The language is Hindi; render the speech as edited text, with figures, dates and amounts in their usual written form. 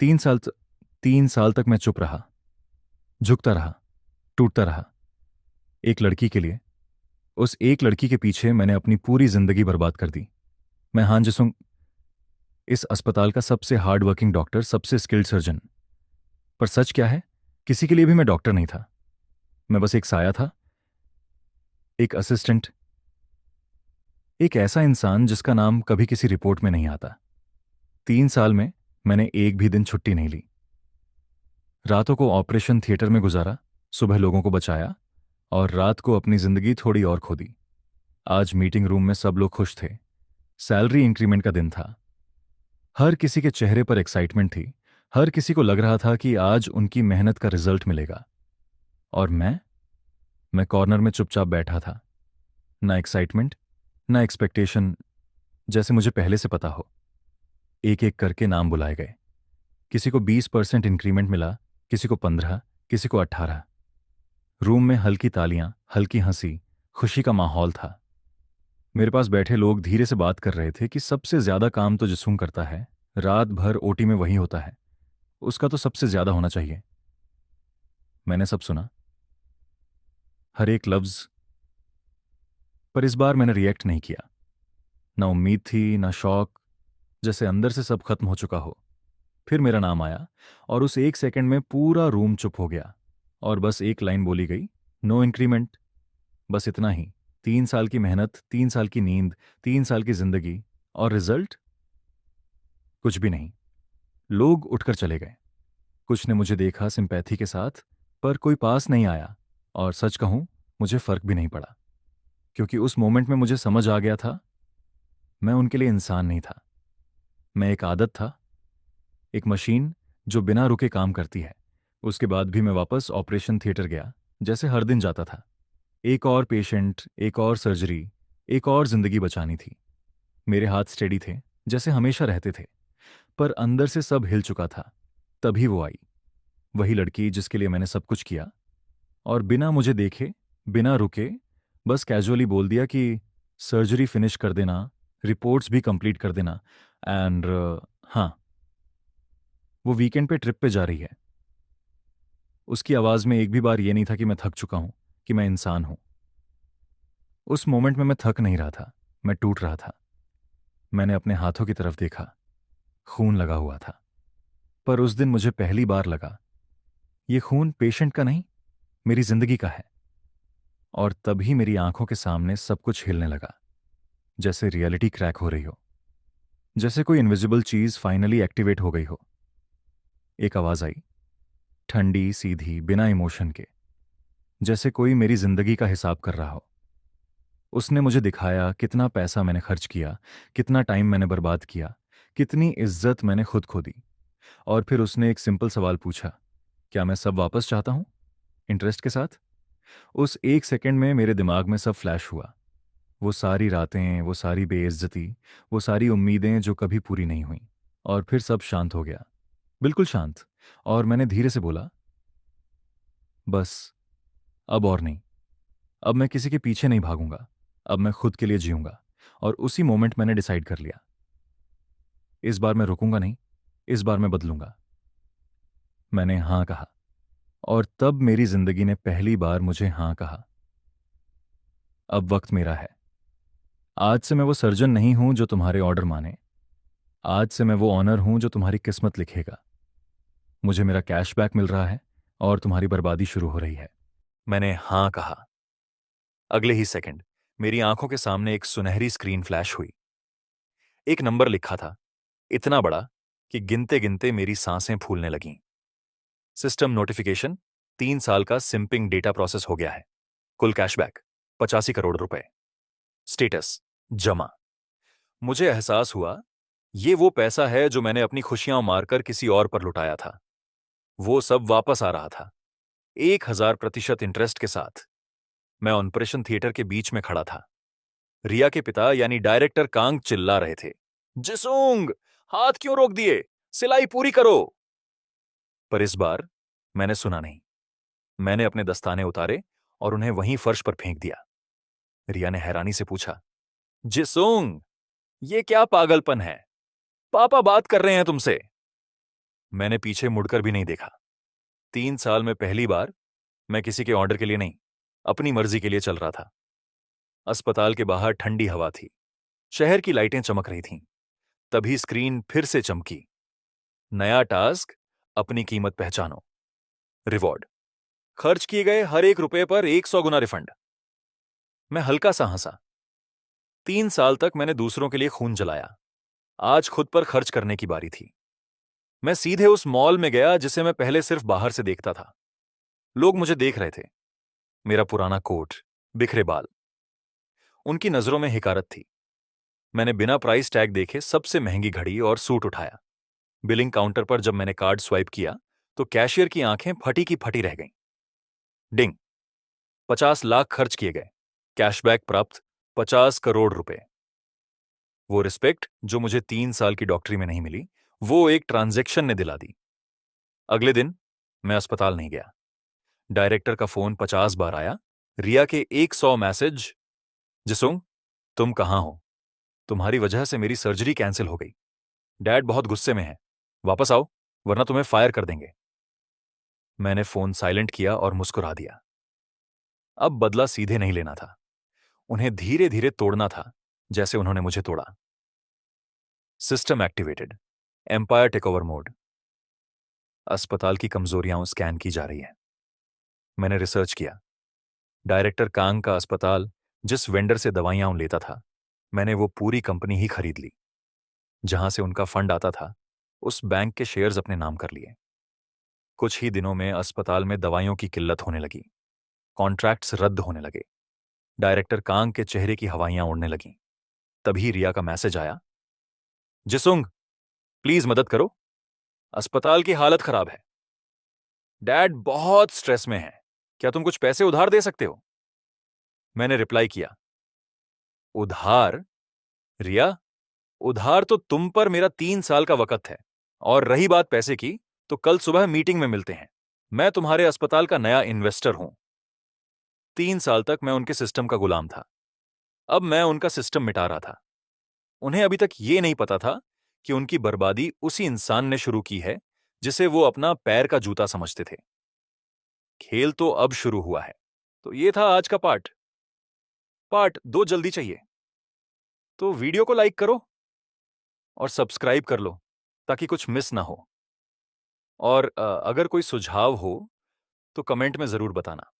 तीन साल त, 3 साल तक मैं चुप रहा, झुकता रहा, टूटता रहा। एक लड़की के लिए, उस एक लड़की के पीछे मैंने अपनी पूरी जिंदगी बर्बाद कर दी। मैं हान जिसुंग, इस अस्पताल का सबसे हार्ड वर्किंग डॉक्टर, सबसे स्किल्ड सर्जन। पर सच क्या है, किसी के लिए भी मैं डॉक्टर नहीं था। मैं बस एक साया था, एक असिस्टेंट, एक ऐसा इंसान जिसका नाम कभी किसी रिपोर्ट में नहीं आता। 3 साल में मैंने एक भी दिन छुट्टी नहीं ली। रातों को ऑपरेशन थिएटर में गुजारा, सुबह लोगों को बचाया, और रात को अपनी जिंदगी थोड़ी और खो दी। आज मीटिंग रूम में सब लोग खुश थे। सैलरी इंक्रीमेंट का दिन था। हर किसी के चेहरे पर एक्साइटमेंट थी। हर किसी को लग रहा था कि आज उनकी मेहनत का रिजल्ट मिलेगा। और मैं कॉर्नर में चुपचाप बैठा था। ना एक्साइटमेंट, ना एक्सपेक्टेशन, जैसे मुझे पहले से पता हो। एक एक करके नाम बुलाए गए। किसी को 20% इंक्रीमेंट मिला, किसी को 15, किसी को 18। रूम में हल्की तालियां, हल्की हंसी, खुशी का माहौल था। मेरे पास बैठे लोग धीरे से बात कर रहे थे कि सबसे ज्यादा काम तो जिसूम करता है, रात भर ओटी में वही होता है, उसका तो सबसे ज्यादा होना चाहिए। मैंने सब सुना, हर एक लफ्ज। पर इस बार मैंने रिएक्ट नहीं किया। ना उम्मीद थी, ना शौक, जैसे अंदर से सब खत्म हो चुका हो। फिर मेरा नाम आया, और उस एक सेकंड में पूरा रूम चुप हो गया। और बस एक लाइन बोली गई, नो इंक्रीमेंट। बस इतना ही। 3 साल की मेहनत, 3 साल की नींद, 3 साल की जिंदगी, और रिजल्ट कुछ भी नहीं। लोग उठकर चले गए। कुछ ने मुझे देखा सिंपैथी के साथ, पर कोई पास नहीं आया। और सच कहूं, मुझे फर्क भी नहीं पड़ा, क्योंकि उस मोमेंट में मुझे समझ आ गया था, मैं उनके लिए इंसान नहीं था। मैं एक आदत था, एक मशीन जो बिना रुके काम करती है। उसके बाद भी मैं वापस ऑपरेशन थिएटर गया, जैसे हर दिन जाता था। एक और पेशेंट, एक और सर्जरी, एक और जिंदगी बचानी थी। मेरे हाथ स्टेडी थे, जैसे हमेशा रहते थे। पर अंदर से सब हिल चुका था। तभी वो आई, वही लड़की जिसके लिए मैंने सब कुछ किया, और बिना मुझे देखे, बिना रुके, बस कैजुअली बोल दिया कि सर्जरी फिनिश कर देना, रिपोर्ट्स भी कंप्लीट कर देना, एंड हाँ, वो वीकेंड पे ट्रिप पे जा रही है। उसकी आवाज में एक भी बार ये नहीं था कि मैं थक चुका हूं, कि मैं इंसान हूं। उस मोमेंट में मैं थक नहीं रहा था, मैं टूट रहा था। मैंने अपने हाथों की तरफ देखा, खून लगा हुआ था। पर उस दिन मुझे पहली बार लगा, ये खून पेशेंट का नहीं, मेरी जिंदगी का है। और तभी मेरी आंखों के सामने सब कुछ हिलने लगा, जैसे रियलिटी क्रैक हो रही हो, जैसे कोई इनविजिबल चीज फाइनली एक्टिवेट हो गई हो। एक आवाज आई, ठंडी, सीधी, बिना इमोशन के, जैसे कोई मेरी जिंदगी का हिसाब कर रहा हो। उसने मुझे दिखाया कितना पैसा मैंने खर्च किया, कितना टाइम मैंने बर्बाद किया, कितनी इज्जत मैंने खुद खो दी। और फिर उसने एक सिंपल सवाल पूछा, क्या मैं सब वापस चाहता हूं, इंटरेस्ट के साथ? उस एक सेकंड में मेरे दिमाग में सब फ्लैश हुआ। वो सारी रातें, वो सारी बेइज्जती, वो सारी उम्मीदें जो कभी पूरी नहीं हुई। और फिर सब शांत हो गया, बिल्कुल शांत। और मैंने धीरे से बोला, बस, अब और नहीं। अब मैं किसी के पीछे नहीं भागूंगा, अब मैं खुद के लिए जीऊंगा। और उसी मोमेंट मैंने डिसाइड कर लिया, इस बार मैं रुकूंगा नहीं, इस बार मैं बदलूंगा। मैंने हां कहा, और तब मेरी जिंदगी ने पहली बार मुझे हां कहा। अब वक्त मेरा है। आज से मैं वो सर्जन नहीं हूं जो तुम्हारे ऑर्डर माने। आज से मैं वो ऑनर हूं जो तुम्हारी किस्मत लिखेगा। मुझे मेरा कैशबैक मिल रहा है, और तुम्हारी बर्बादी शुरू हो रही है। मैंने हां कहा। अगले ही सेकंड मेरी आंखों के सामने एक सुनहरी स्क्रीन फ्लैश हुई। एक नंबर लिखा था, इतना बड़ा कि गिनते गिनते मेरी सांसें फूलने लगीं। सिस्टम नोटिफिकेशन, 3 साल का सिंपिंग डेटा प्रोसेस हो गया है। कुल कैशबैक 85 करोड़ रुपए। स्टेटस जमा। मुझे एहसास हुआ, ये वो पैसा है जो मैंने अपनी खुशियां मारकर किसी और पर लुटाया था। वो सब वापस आ रहा था, 1000% इंटरेस्ट के साथ। मैं ऑपरेशन थिएटर के बीच में खड़ा था। रिया के पिता यानी डायरेक्टर कांग चिल्ला रहे थे, जिसूंग, हाथ क्यों रोक दिए, सिलाई पूरी करो। पर इस बार मैंने सुना नहीं। मैंने अपने दस्ताने उतारे और उन्हें वहीं फर्श पर फेंक दिया। रिया ने हैरानी से पूछा, जिसूंग, ये क्या पागलपन है? पापा बात कर रहे हैं तुमसे। मैंने पीछे मुड़कर भी नहीं देखा। 3 साल में पहली बार मैं किसी के ऑर्डर के लिए नहीं, अपनी मर्जी के लिए चल रहा था। अस्पताल के बाहर ठंडी हवा थी, शहर की लाइटें चमक रही थीं। तभी स्क्रीन फिर से चमकी। नया टास्क, अपनी कीमत पहचानो। रिवॉर्ड, खर्च किए गए हर एक रुपए पर 100 गुना रिफंड। मैं हल्का सा हंसा। 3 साल तक मैंने दूसरों के लिए खून जलाया, आज खुद पर खर्च करने की बारी थी। मैं सीधे उस मॉल में गया जिसे मैं पहले सिर्फ बाहर से देखता था। लोग मुझे देख रहे थे, मेरा पुराना कोट, बिखरे बाल। उनकी नजरों में हिकारत थी। मैंने बिना प्राइस टैग देखे सबसे महंगी घड़ी और सूट उठाया। बिलिंग काउंटर पर जब मैंने कार्ड स्वाइप किया तो कैशियर की आंखें फटी की फटी रह गईं। डिंग, 50 लाख खर्च किए गए, कैशबैक प्राप्त 50 करोड़ रुपए। वो रिस्पेक्ट जो मुझे 3 साल की डॉक्टरी में नहीं मिली, वो एक ट्रांजैक्शन ने दिला दी। अगले दिन मैं अस्पताल नहीं गया। डायरेक्टर का फोन 50 बार आया, रिया के 100 मैसेज। जिसुंग, तुम कहां हो? तुम्हारी वजह से मेरी सर्जरी कैंसिल हो गई। डैड बहुत गुस्से में है, वापस आओ वरना तुम्हें फायर कर देंगे। मैंने फोन साइलेंट किया और मुस्कुरा दिया। अब बदला सीधे नहीं लेना था, उन्हें धीरे धीरे तोड़ना था, जैसे उन्होंने मुझे तोड़ा। System activated, empire takeover mode. अस्पताल की कमजोरियां स्कैन की जा रही हैं। मैंने रिसर्च किया। डायरेक्टर कांग का अस्पताल जिस वेंडर से दवाइयां लेता था, मैंने वो पूरी कंपनी ही खरीद ली। जहां से उनका फंड आता था, उस बैंक के शेयर्स अपने नाम कर लिए। कुछ ही दिनों में अस्पताल में दवाइयों की किल्लत होने लगी, कॉन्ट्रैक्ट्स रद्द होने लगे, डायरेक्टर कांग के चेहरे की हवाइयां उड़ने लगीं। तभी रिया का मैसेज आया, जिसुंग प्लीज मदद करो, अस्पताल की हालत खराब है। डैड बहुत स्ट्रेस में है, क्या तुम कुछ पैसे उधार दे सकते हो? मैंने रिप्लाई किया, उधार? रिया, उधार तो तुम पर मेरा 3 साल का वक्त है, और रही बात पैसे की तो कल सुबह मीटिंग में मिलते हैं। मैं तुम्हारे अस्पताल का नया इन्वेस्टर हूं। 3 साल तक मैं उनके सिस्टम का गुलाम था, अब मैं उनका सिस्टम मिटा रहा था। उन्हें अभी तक ये नहीं पता था कि उनकी बर्बादी उसी इंसान ने शुरू की है जिसे वो अपना पैर का जूता समझते थे। खेल तो अब शुरू हुआ है। तो ये था आज का पार्ट। पार्ट 2 जल्दी चाहिए, तो वीडियो को लाइक करो और सब्सक्राइब कर लो ताकि कुछ मिस ना हो। और अगर कोई सुझाव हो तो कमेंट में जरूर बताना।